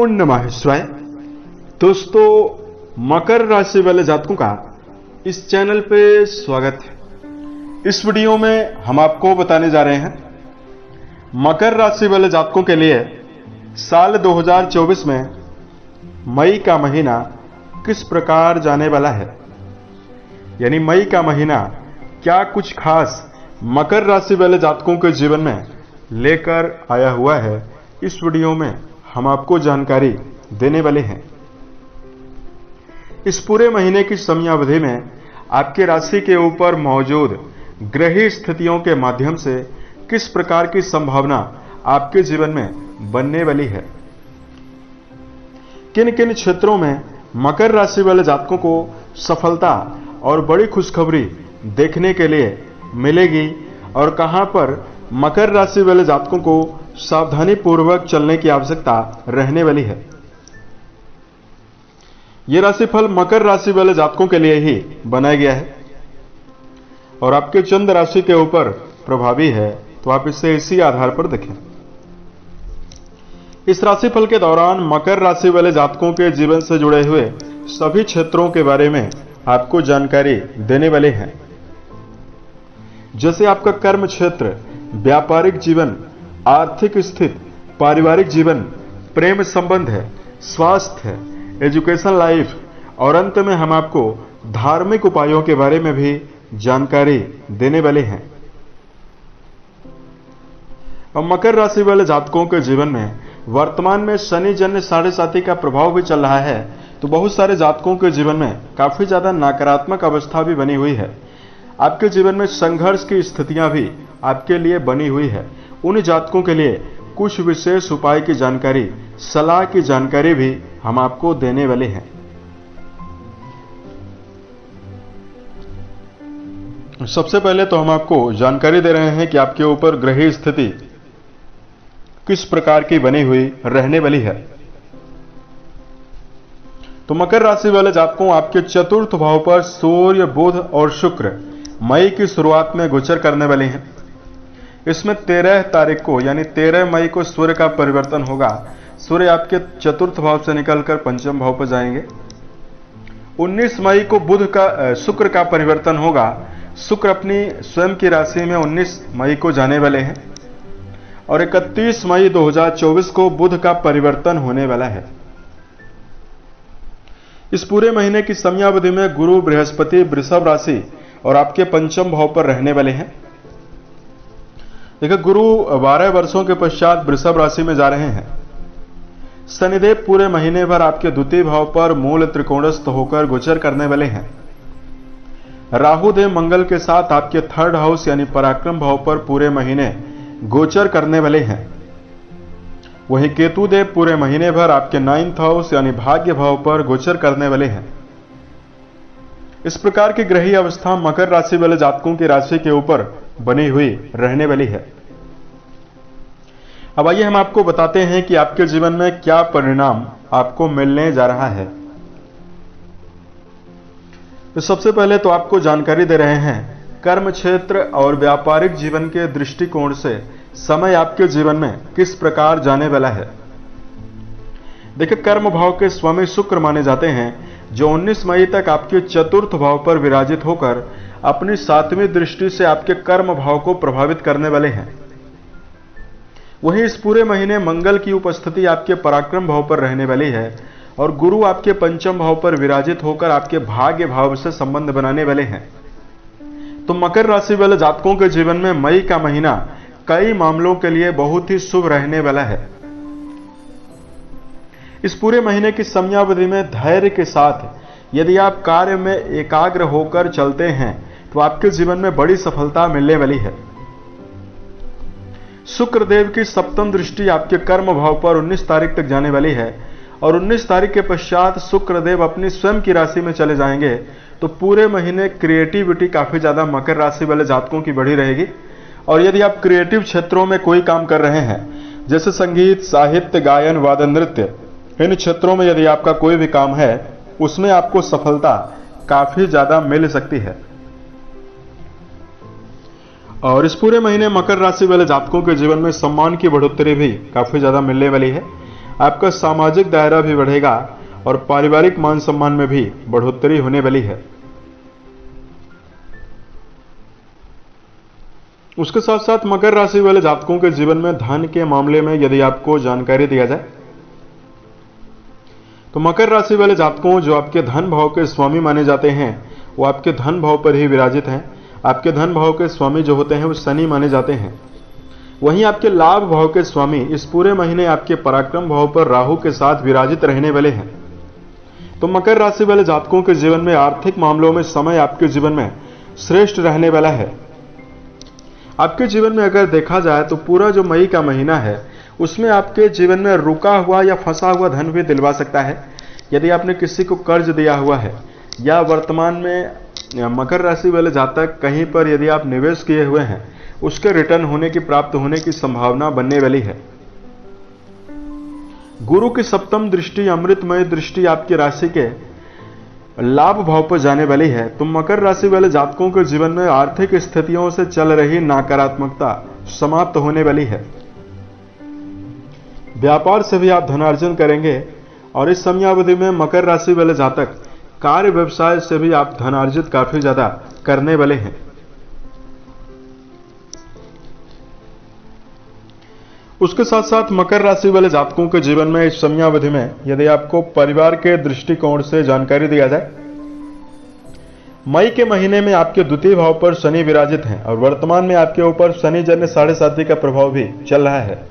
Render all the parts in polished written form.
ओम नमः शिवाय। दोस्तों, मकर राशि वाले जातकों का इस चैनल पे स्वागत है। इस वीडियो में हम आपको बताने जा रहे हैं मकर राशि वाले जातकों के लिए साल 2024 में मई का महीना किस प्रकार जाने वाला है। यानी मई का महीना क्या कुछ खास मकर राशि वाले जातकों के जीवन में लेकर आया हुआ है, इस वीडियो में हम आपको जानकारी देने वाले हैं। इस पूरे महीने की समयावधि में आपके राशि के ऊपर मौजूद ग्रही स्थितियों के माध्यम से किस प्रकार की संभावना आपके जीवन में बनने वाली है, किन किन क्षेत्रों में मकर राशि वाले जातकों को सफलता और बड़ी खुशखबरी देखने के लिए मिलेगी और कहां पर मकर राशि वाले जातकों को सावधानी पूर्वक चलने की आवश्यकता रहने वाली है। यह राशिफल मकर राशि वाले जातकों के लिए ही बनाया गया है और आपके चंद्र राशि के ऊपर प्रभावी है, तो आप इसे इसी आधार पर देखें। इस राशिफल के दौरान मकर राशि वाले जातकों के जीवन से जुड़े हुए सभी क्षेत्रों के बारे में आपको जानकारी देने वाले हैं, जैसे आपका कर्म क्षेत्र, व्यापारिक जीवन, आर्थिक स्थिति, पारिवारिक जीवन, प्रेम संबंध है, स्वास्थ्य है, एजुकेशन लाइफ और अंत में हम आपको धार्मिक उपायों के बारे में भी जानकारी देने वाले हैं। और मकर राशि वाले जातकों के जीवन में वर्तमान में शनि जन्य 7.5 का प्रभाव भी चल रहा है, तो बहुत सारे जातकों के जीवन में काफी ज्यादा नकारात्मक अवस्था भी बनी हुई है। आपके जीवन में संघर्ष की स्थितियां भी आपके लिए बनी हुई है। उन जातकों के लिए कुछ विशेष उपाय की जानकारी, सलाह की जानकारी भी हम आपको देने वाले हैं। सबसे पहले तो हम आपको जानकारी दे रहे हैं कि आपके ऊपर ग्रही स्थिति किस प्रकार की बनी हुई रहने वाली है। तो मकर राशि वाले जातकों, आपके चतुर्थ भाव पर सूर्य, बुध और शुक्र मई की शुरुआत में गोचर करने वाले हैं। इसमें 13 तारीख को यानी 13 मई को सूर्य का परिवर्तन होगा। सूर्य आपके चतुर्थ भाव से निकलकर पंचम भाव पर जाएंगे। 19 मई को शुक्र का परिवर्तन होगा। शुक्र अपनी स्वयं की राशि में 19 मई को जाने वाले हैं और 31 मई 2024 को बुध का परिवर्तन होने वाला है। इस पूरे महीने की समयावधि में गुरु, बृहस्पति वृषभ राशि और आपके पंचम भाव पर रहने वाले हैं। देखिए, गुरु 12 वर्षों के पश्चात वृषभ राशि में जा रहे हैं। शनिदेव पूरे महीने भर आपके द्वितीय भाव पर मूल त्रिकोणस्थ होकर गोचर करने वाले हैं। राहु देव मंगल के साथ आपके थर्ड हाउस यानी पराक्रम भाव पर पूरे महीने गोचर करने वाले हैं। वहीं केतु देव पूरे महीने भर आपके 9th हाउस यानी भाग्य भाव पर गोचर करने वाले हैं। इस प्रकार की ग्रही अवस्था मकर राशि वाले जातकों की राशि के ऊपर बनी हुई रहने वाली है। अब आइए हम आपको बताते हैं कि आपके जीवन में क्या परिणाम आपको मिलने जा रहा है। तो सबसे पहले तो आपको जानकारी दे रहे हैं कर्म क्षेत्र और व्यापारिक जीवन के दृष्टिकोण से समय आपके जीवन में किस प्रकार जाने वाला है। देखिए, कर्म भाव के स्वामी शुक्र माने जाते हैं, जो 19 मई तक आपके चतुर्थ भाव पर विराजित होकर अपनी 7वीं दृष्टि से आपके कर्म भाव को प्रभावित करने वाले हैं। वहीं इस पूरे महीने मंगल की उपस्थिति आपके पराक्रम भाव पर रहने वाली है और गुरु आपके पंचम भाव पर विराजित होकर आपके भाग्य भाव से संबंध बनाने वाले हैं। तो मकर राशि वाले जातकों के जीवन में मई का महीना कई मामलों के लिए बहुत ही शुभ रहने वाला है। इस पूरे महीने की समयावधि में धैर्य के साथ यदि आप कार्य में एकाग्र होकर चलते हैं तो आपके जीवन में बड़ी सफलता मिलने वाली है। शुक्रदेव की सप्तम दृष्टि आपके कर्म भाव पर 19 तारीख तक जाने वाली है और 19 तारीख के पश्चात शुक्रदेव अपनी स्वयं की राशि में चले जाएंगे। तो पूरे महीने क्रिएटिविटी काफी ज्यादा मकर राशि वाले जातकों की बढ़ी रहेगी और यदि आप क्रिएटिव क्षेत्रों में कोई काम कर रहे हैं, जैसे संगीत, साहित्य, गायन, वादन, नृत्य, इन क्षेत्रों में यदि आपका कोई भी काम है, उसमें आपको सफलता काफी ज्यादा मिल सकती है। और इस पूरे महीने मकर राशि वाले जातकों के जीवन में सम्मान की बढ़ोतरी भी काफी ज्यादा मिलने वाली है। आपका सामाजिक दायरा भी बढ़ेगा और पारिवारिक मान सम्मान में भी बढ़ोतरी होने वाली है। उसके साथ साथ मकर राशि वाले जातकों के जीवन में धन के मामले में यदि आपको जानकारी दिया जाए तो मकर राशि वाले जातकों जो आपके धन भाव के स्वामी माने जाते हैं वो आपके धन भाव पर ही विराजित हैं। आपके धन भाव के स्वामी जो होते हैं वो शनि माने जाते हैं। वहीं आपके लाभ भाव के स्वामी इस पूरे महीने आपके पराक्रम भाव पर राहु के साथ विराजित रहने वाले हैं। तो मकर राशि वाले जातकों के जीवन में आर्थिक मामलों में समय आपके जीवन में श्रेष्ठ रहने वाला है। आपके जीवन में अगर देखा जाए तो पूरा जो मई का महीना है उसमें आपके जीवन में रुका हुआ या फंसा हुआ धन भी दिलवा सकता है। यदि आपने किसी को कर्ज दिया हुआ है या वर्तमान में मकर राशि वाले जातक कहीं पर यदि आप निवेश किए हुए हैं उसके रिटर्न होने की प्राप्त होने की संभावना बनने वाली है। गुरु की सप्तम दृष्टि अमृतमय दृष्टि आपकी राशि के लाभ भाव पर जाने वाली है। तो मकर राशि वाले जातकों के जीवन में आर्थिक स्थितियों से चल रही नकारात्मकता समाप्त होने वाली है। व्यापार से भी आप धनार्जन करेंगे और इस समयावधि में मकर राशि वाले जातक कार्य व्यवसाय से भी आप धनार्जित काफी ज्यादा करने वाले हैं। उसके साथ साथ मकर राशि वाले जातकों के जीवन में इस समयावधि में यदि आपको परिवार के दृष्टिकोण से जानकारी दिया जाए, मई के महीने में आपके द्वितीय भाव पर शनि विराजित हैं और वर्तमान में आपके ऊपर शनि जन्य 7.5 का प्रभाव भी चल रहा है।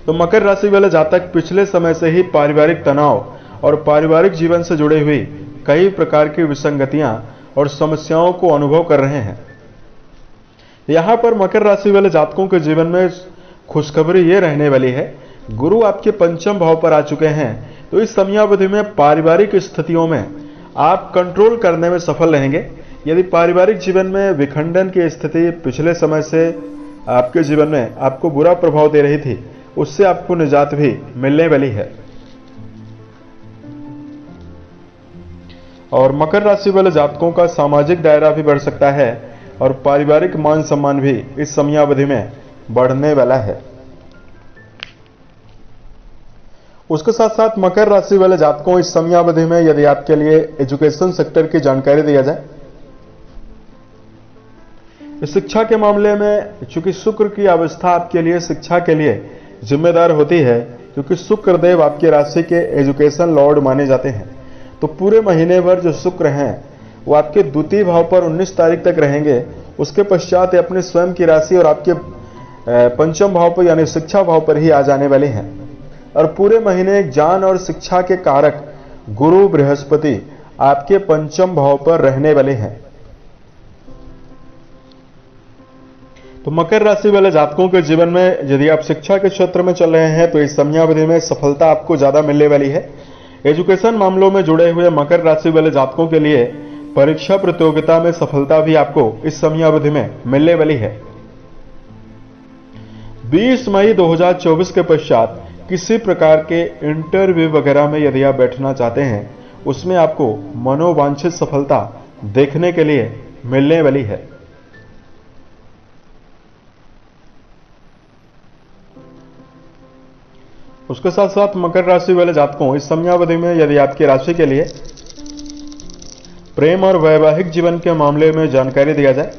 तो मकर राशि वाले जातक पिछले समय से ही पारिवारिक तनाव और पारिवारिक जीवन से जुड़ी हुई कई प्रकार की विसंगतियां और समस्याओं को अनुभव कर रहे हैं। यहां पर मकर राशि वाले जातकों के जीवन में खुशखबरी ये रहने वाली है, गुरु आपके पंचम भाव पर आ चुके हैं। तो इस समयावधि में पारिवारिक स्थितियों में आप कंट्रोल करने में सफल रहेंगे। यदि पारिवारिक जीवन में विखंडन की स्थिति पिछले समय से आपके जीवन में आपको बुरा प्रभाव दे रही थी, उससे आपको निजात भी मिलने वाली है। और मकर राशि वाले जातकों का सामाजिक दायरा भी बढ़ सकता है और पारिवारिक मान सम्मान भी इस समयावधि में बढ़ने वाला है। उसके साथ साथ मकर राशि वाले जातकों इस समयावधि में यदि आपके लिए एजुकेशन सेक्टर की जानकारी दिया जाए, शिक्षा के मामले में चूंकि शुक्र की अवस्था आपके लिए शिक्षा के लिए जिम्मेदार होती है, क्योंकि शुक्र देव आपकी राशि के एजुकेशन लॉर्ड माने जाते हैं। तो पूरे महीने भर जो शुक्र हैं वो आपके द्वितीय भाव पर 19 तारीख तक रहेंगे। उसके पश्चात अपने स्वयं की राशि और आपके पंचम भाव पर यानी शिक्षा भाव पर ही आ जाने वाले हैं। और पूरे महीने ज्ञान और शिक्षा के कारक गुरु बृहस्पति आपके पंचम भाव पर रहने वाले हैं। तो मकर राशि वाले जातकों के जीवन में यदि आप शिक्षा के क्षेत्र में चल रहे हैं तो इस समयावधि में सफलता आपको ज्यादा मिलने वाली है। एजुकेशन मामलों में जुड़े हुए मकर राशि वाले जातकों के लिए परीक्षा प्रतियोगिता में सफलता भी आपको इस समयावधि में मिलने वाली है। 20 मई 2024 के पश्चात किसी प्रकार के इंटरव्यू वगैरह में यदि आप बैठना चाहते हैं, उसमें आपको मनोवांछित सफलता देखने के लिए मिलने वाली है। उसके साथ साथ मकर राशि वाले जातकों इस समयावधि में यदि आपकी राशि के लिए प्रेम और वैवाहिक जीवन के मामले में जानकारी दिया जाए,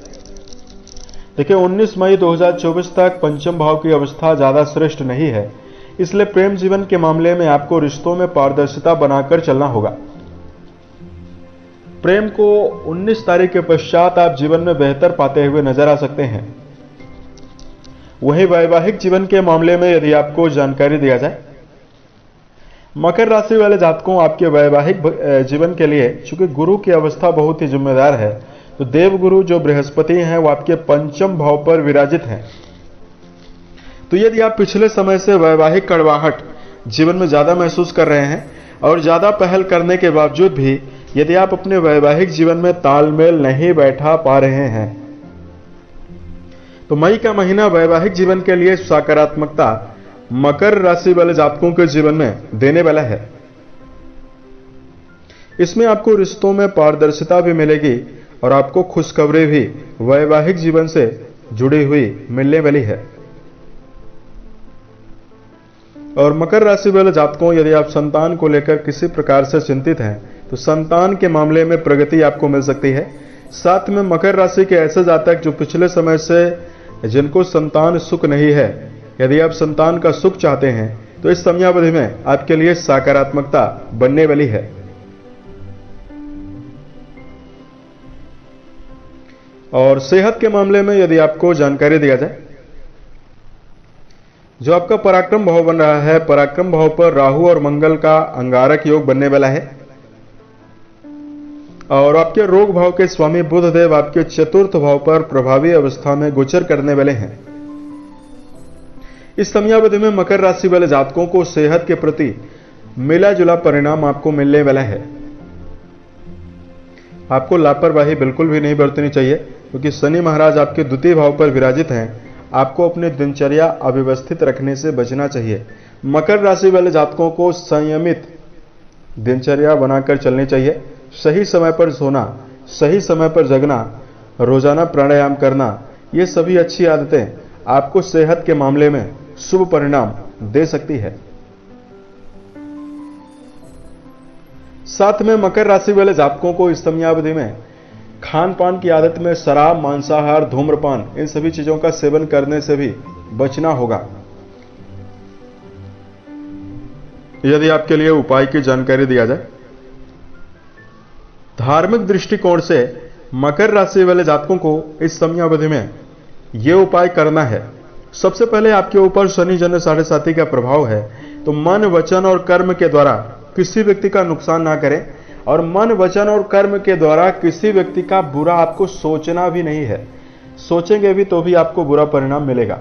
देखिए 19 मई 2024 तक पंचम भाव की अवस्था ज्यादा श्रेष्ठ नहीं है, इसलिए प्रेम जीवन के मामले में आपको रिश्तों में पारदर्शिता बनाकर चलना होगा। प्रेम को 19 तारीख के पश्चात आप जीवन में बेहतर पाते हुए नजर आ सकते हैं। वहीं वैवाहिक जीवन के मामले में यदि आपको जानकारी दिया जाए, मकर राशि वाले जातकों आपके वैवाहिक जीवन के लिए चूंकि गुरु की अवस्था बहुत ही जिम्मेदार है, तो देवगुरु जो बृहस्पति हैं वो आपके पंचम भाव पर विराजित हैं। तो यदि आप पिछले समय से वैवाहिक कड़वाहट जीवन में ज्यादा महसूस कर रहे हैं और ज्यादा पहल करने के बावजूद भी यदि आप अपने वैवाहिक जीवन में तालमेल नहीं बैठा पा रहे हैं, तो मई का महीना वैवाहिक जीवन के लिए सकारात्मकता मकर राशि वाले जातकों के जीवन में देने वाला है। इसमें आपको रिश्तों में पारदर्शिता भी मिलेगी और आपको खुशखबरी भी वैवाहिक जीवन से जुड़ी हुई मिलने वाली है। और मकर राशि वाले जातकों, यदि आप संतान को लेकर किसी प्रकार से चिंतित हैं तो संतान के मामले में प्रगति आपको मिल सकती है। साथ में मकर राशि के ऐसे जातक जो पिछले समय से जिनको संतान सुख नहीं है, यदि आप संतान का सुख चाहते हैं तो इस समयावधि में आपके लिए सकारात्मकता बनने वाली है। और सेहत के मामले में यदि आपको जानकारी दिया जाए, जो आपका पराक्रम भाव बन रहा है, पराक्रम भाव पर राहु और मंगल का अंगारक योग बनने वाला है और आपके रोग भाव के स्वामी बुध देव आपके चतुर्थ भाव पर प्रभावी अवस्था में गोचर करने वाले हैं। इस समयावधि में मकर राशि वाले जातकों को सेहत के प्रति मिला जुला परिणाम आपको मिलने वाला है। आपको लापरवाही बिल्कुल भी नहीं बरतनी चाहिए, क्योंकि शनि महाराज आपके द्वितीय भाव पर विराजित हैं। आपको अपनी दिनचर्या अव्यवस्थित रखने से बचना चाहिए। मकर राशि वाले जातकों को संयमित दिनचर्या बनाकर चलनी चाहिए। सही समय पर सोना, सही समय पर जगना, रोजाना प्राणायाम करना, ये सभी अच्छी आदतें आपको सेहत के मामले में शुभ परिणाम दे सकती है। साथ में मकर राशि वाले जातकों को इस समयावधि में खान पान की आदत में शराब, मांसाहार, धूम्रपान, इन सभी चीजों का सेवन करने से भी बचना होगा। यदि आपके लिए उपाय की जानकारी दिया जाए, धार्मिक दृष्टिकोण से मकर राशि वाले जातकों को इस समयावधि में यह उपाय करना है। सबसे पहले आपके ऊपर शनि जन्म 7.5 का प्रभाव है, तो मन, वचन और कर्म के द्वारा किसी व्यक्ति का नुकसान ना करें और मन, वचन और कर्म के द्वारा किसी व्यक्ति का बुरा आपको सोचना भी नहीं है। सोचेंगे भी तो भी आपको बुरा परिणाम मिलेगा।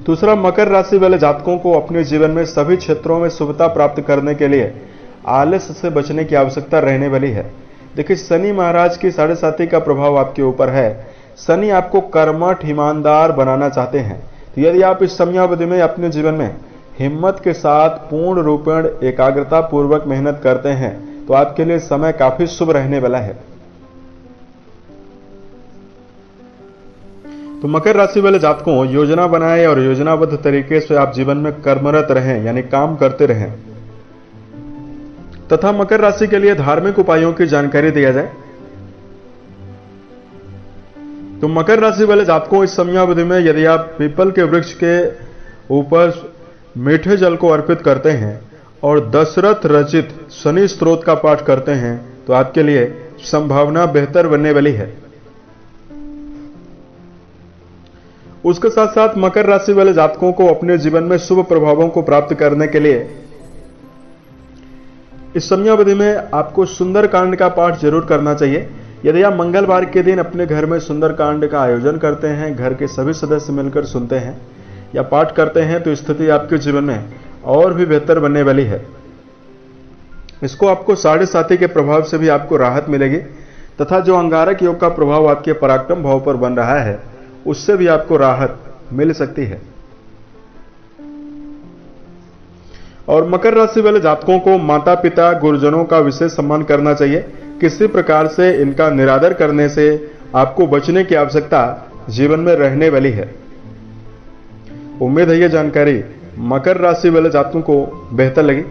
दूसरा, मकर राशि वाले जातकों को अपने जीवन में सभी क्षेत्रों में शुभता प्राप्त करने के लिए आलस से बचने की आवश्यकता रहने वाली है। देखिए, शनि महाराज की 7.5 का प्रभाव आपके ऊपर है। शनि आपको कर्मठ, ईमानदार बनाना चाहते हैं। तो यदि आप इस समयावधि में अपने जीवन में हिम्मत के साथ पूर्ण रूपेण एकाग्रता पूर्वक मेहनत करते हैं तो आपके लिए समय काफी शुभ रहने वाला है। तो मकर राशि वाले जातकों, योजना बनाएं और योजनाबद्ध तरीके से आप जीवन में कर्मरत रहें, यानी काम करते रहें। तथा मकर राशि के लिए धार्मिक उपायों की जानकारी दिया जाए तो मकर राशि वाले जातकों, इस समयावधि में यदि आप पीपल के वृक्ष के ऊपर मीठे जल को अर्पित करते हैं और दशरथ रचित शनि स्तोत्र का पाठ करते हैं तो आपके लिए संभावना बेहतर बनने वाली है। उसके साथ साथ मकर राशि वाले जातकों को अपने जीवन में शुभ प्रभावों को प्राप्त करने के लिए इस समयावधि में आपको सुंदरकांड का पाठ जरूर करना चाहिए। यदि आप मंगलवार के दिन अपने घर में सुंदरकांड का आयोजन करते हैं, घर के सभी सदस्य मिलकर सुनते हैं या पाठ करते हैं, तो स्थिति आपके जीवन में और भी बेहतर बनने वाली है। इसको आपको 7.5 के प्रभाव से भी आपको राहत मिलेगी तथा जो अंगारक योग का प्रभाव आपके पराक्रम भाव पर बन रहा है उससे भी आपको राहत मिल सकती है। और मकर राशि वाले जातकों को माता पिता, गुरुजनों का विशेष सम्मान करना चाहिए। किसी प्रकार से इनका निरादर करने से आपको बचने की आवश्यकता जीवन में रहने वाली है। उम्मीद है यह जानकारी मकर राशि वाले जातकों को बेहतर लगी।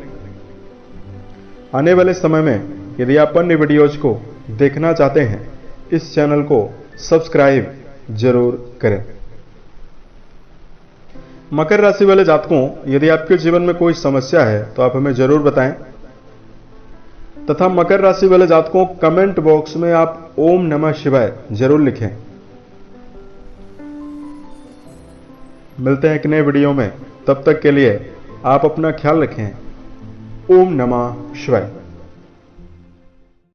आने वाले समय में यदि आप अन्य वीडियोज को देखना चाहते हैं, इस चैनल को सब्सक्राइब जरूर करें। मकर राशि वाले जातकों, यदि आपके जीवन में कोई समस्या है तो आप हमें जरूर बताएं तथा मकर राशि वाले जातकों, कमेंट बॉक्स में आप ओम नमः शिवाय जरूर लिखें। मिलते हैं एक नए वीडियो में, तब तक के लिए आप अपना ख्याल रखें। ओम नमः शिवाय।